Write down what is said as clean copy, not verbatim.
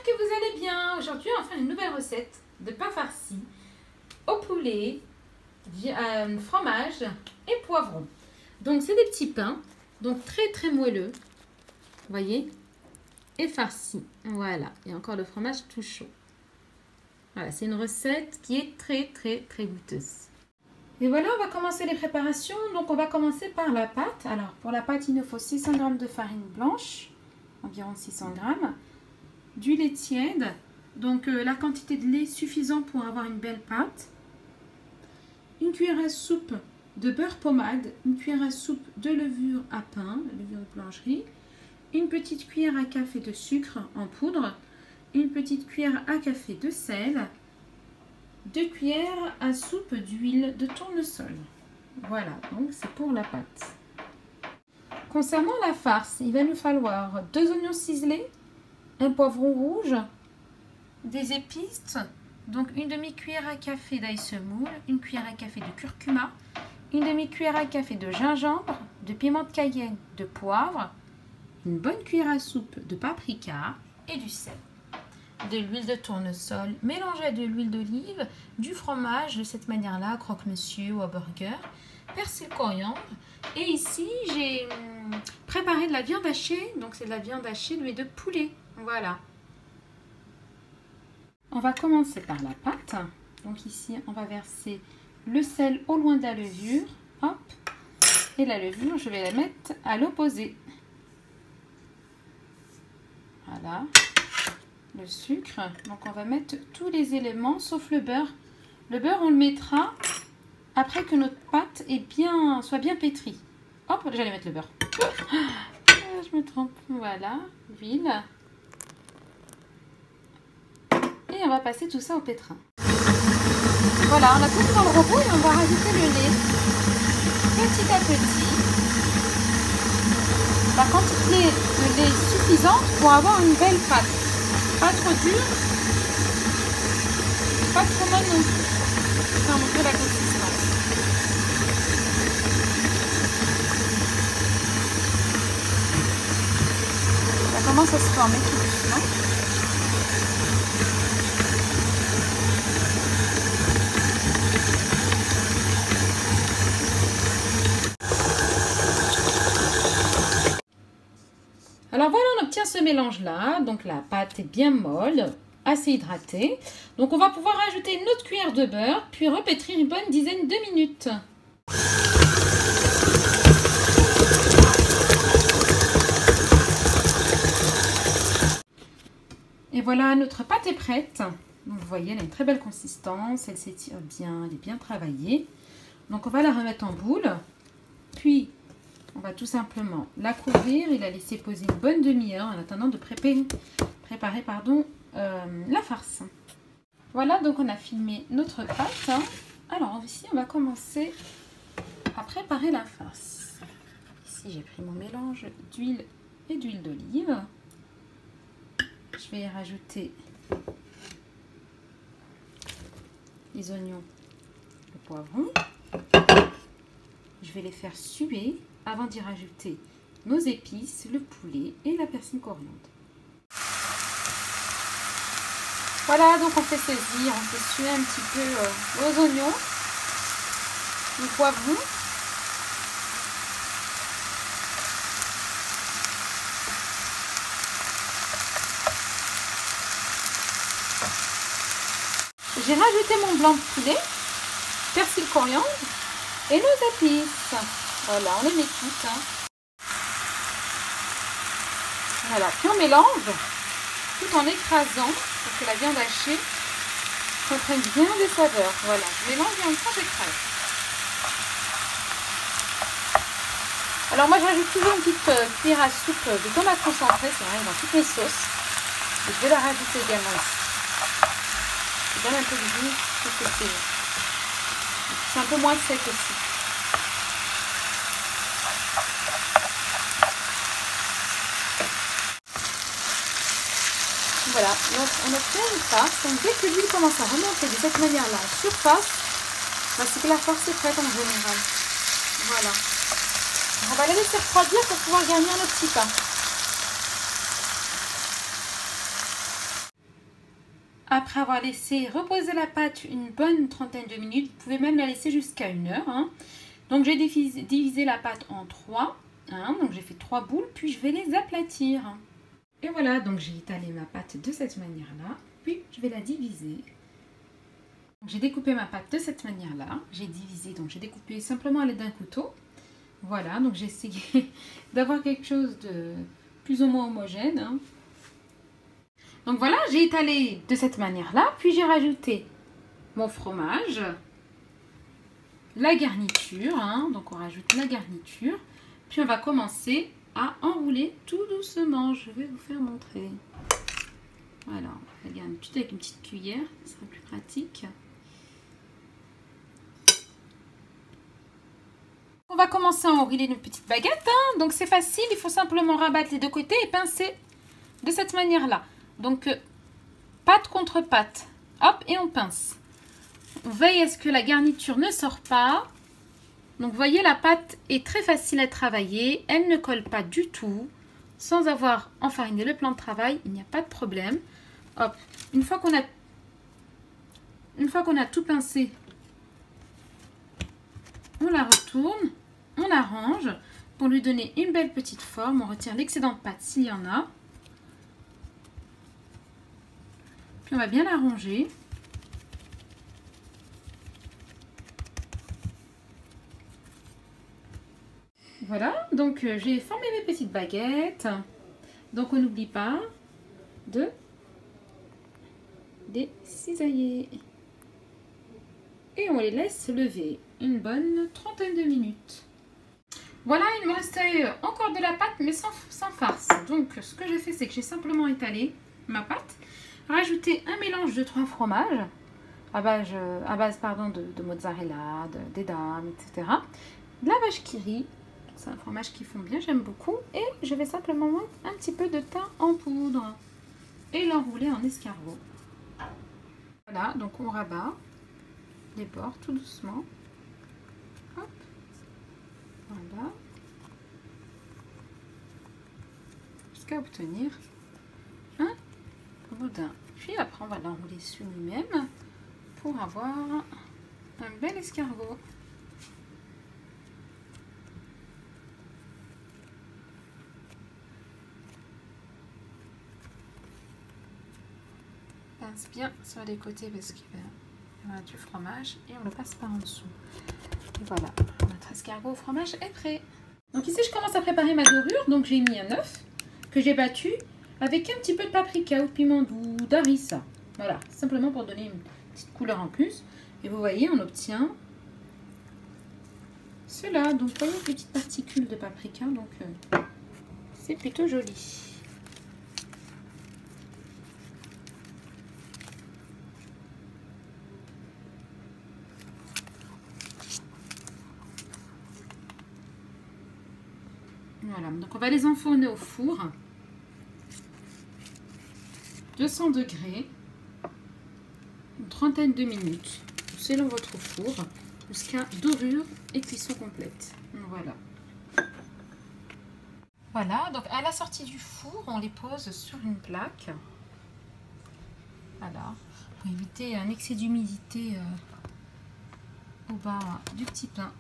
que vous allez bien. Aujourd'hui, on va faire une nouvelle recette de pain farci au poulet, fromage et poivron. Donc, c'est des petits pains, donc très moelleux, vous voyez, et farci. Voilà, et encore le fromage tout chaud. Voilà, c'est une recette qui est très goûteuse. Et voilà, on va commencer les préparations. Donc, on va commencer par la pâte. Alors, pour la pâte, il nous faut 600 g de farine blanche, environ 600 g, du lait tiède, donc la quantité de lait suffisante pour avoir une belle pâte, une cuillère à soupe de beurre pommade, une cuillère à soupe de levure à pain, levure de boulangerie, une petite cuillère à café de sucre en poudre, une petite cuillère à café de sel, 2 cuillères à soupe d'huile de tournesol. Voilà, donc c'est pour la pâte. Concernant la farce, il va nous falloir 2 oignons ciselés, un poivron rouge, des épices, donc une demi-cuillère à café d'ail semoule, une cuillère à café de curcuma, une demi-cuillère à café de gingembre, de piment de Cayenne, de poivre, une bonne cuillère à soupe de paprika et du sel. De l'huile de tournesol mélangée à de l'huile d'olive, du fromage de cette manière-là, croque-monsieur ou à burger, persil, coriandre. Et ici, j'ai préparé de la viande hachée, donc c'est de la viande hachée mais de poulet. Voilà. On va commencer par la pâte. Donc ici, on va verser le sel au loin de la levure. Hop. Et la levure, je vais la mettre à l'opposé. Voilà. Le sucre, donc on va mettre tous les éléments sauf le beurre. Le beurre on le mettra après que notre pâte soit bien pétrie. Hop, j'allais mettre le beurre. Je me trompe. Voilà, l'huile. Et on va passer tout ça au pétrin. Voilà, on a tout mis dans le robot et on va rajouter le lait petit à petit. La quantité de lait suffisante pour avoir une belle pâte. Pas trop dur, pas trop molle non plus. Ça va montrer la consistance. Ça commence à se former tout doucement. Alors voilà, on obtient ce mélange-là. Donc la pâte est bien molle, assez hydratée. Donc on va pouvoir rajouter une autre cuillère de beurre, puis repétrir une bonne dizaine de minutes. Et voilà, notre pâte est prête. Vous voyez, elle a une très belle consistance, elle s'étire bien, elle est bien travaillée. Donc on va la remettre en boule, puis on va tout simplement la couvrir et la laisser poser une bonne demi-heure en attendant de préparer la farce. Voilà, donc on a filmé notre pâte. Alors ici, on va commencer à préparer la farce. Ici, j'ai pris mon mélange d'huile et d'huile d'olive. Je vais y rajouter les oignons, le poivron. Je vais les faire suer avant d'y rajouter nos épices, le poulet et la persil coriandre. Voilà, donc on fait saisir, on fait suer un petit peu nos oignons, le poivron. J'ai rajouté mon blanc de poulet, persil coriandre et nos épices. Voilà, on les met toutes. Voilà, puis on mélange tout en écrasant pour que la viande hachée comprenne bien des saveurs. Voilà, je mélange et en même temps j'écrase. Alors moi je rajoute toujours une petite cuillère à soupe de tomate concentrée, c'est vrai, dans toutes mes sauces. Et je vais la rajouter également ici. Ça donne un peu de goût, je trouve que c'est un peu moins sec aussi. Voilà, donc on obtient une farce. Donc dès que l'huile commence à remonter de cette manière-là en surface, c'est que la farce est prête en général. Voilà. On va la laisser refroidir pour pouvoir garnir nos petits pains. après avoir laissé reposer la pâte une bonne trentaine de minutes, vous pouvez même la laisser jusqu'à 1 heure. Hein. Donc j'ai divisé la pâte en 3. Hein, donc j'ai fait 3 boules, puis je vais les aplatir. Et voilà, donc j'ai étalé ma pâte de cette manière-là, puis je vais la diviser. J'ai découpé ma pâte de cette manière-là, j'ai divisé, donc j'ai découpé simplement à l'aide d'un couteau. Voilà, donc j'ai essayé d'avoir quelque chose de plus ou moins homogène. Hein. Donc voilà, j'ai étalé de cette manière-là, puis j'ai rajouté mon fromage, la garniture, hein, donc on rajoute la garniture, puis on va commencer à enrouler tout doucement. Je vais vous faire montrer. Voilà, la garniture avec une petite cuillère, ce sera plus pratique. On va commencer à enrouler une petite baguette, hein. Donc c'est facile, il faut simplement rabattre les deux côtés et pincer de cette manière-là. Donc pâte contre pâte, hop, et on pince. On veille à ce que la garniture ne sort pas. Donc vous voyez, la pâte est très facile à travailler, elle ne colle pas du tout. Sans avoir enfariné le plan de travail, il n'y a pas de problème. Hop, une fois qu'on a tout pincé, on la retourne, on l'arrange pour lui donner une belle petite forme. On retire l'excédent de pâte s'il y en a. Puis on va bien l'arranger. Voilà, donc j'ai formé mes petites baguettes. Donc on n'oublie pas de les cisailler. Et on les laisse lever une bonne trentaine de minutes. Voilà, il me restait encore de la pâte, mais sans farce. Donc ce que j'ai fait, c'est que j'ai simplement étalé ma pâte, rajouté un mélange de 3 fromages à base de mozzarella, d'edam, etc. De la vache qui rit. C'est un fromage qui fond bien, j'aime beaucoup. Et je vais simplement mettre un petit peu de thym en poudre et l'enrouler en escargot. Voilà, donc on rabat les bords tout doucement. Hop. Voilà. Jusqu'à obtenir un boudin. Puis après, on va l'enrouler sur lui-même pour avoir un bel escargot. Pince bien sur les côtés parce qu'il y aura du fromage et on le passe par en dessous. Et voilà, notre escargot au fromage est prêt. Donc ici, je commence à préparer ma dorure. Donc j'ai mis un œuf que j'ai battu avec un petit peu de paprika ou de piment doux, d'harissa. Voilà, simplement pour donner une petite couleur en plus. Et vous voyez, on obtient cela. Donc vous voyez les petites particules de paprika. Donc c'est plutôt joli. Voilà, donc on va les enfourner au four, 200 degrés, une trentaine de minutes, selon votre four, jusqu'à dorure et cuisson complète. Voilà. Voilà, donc à la sortie du four, on les pose sur une plaque. Voilà, pour éviter un excès d'humidité au bas du petit pain.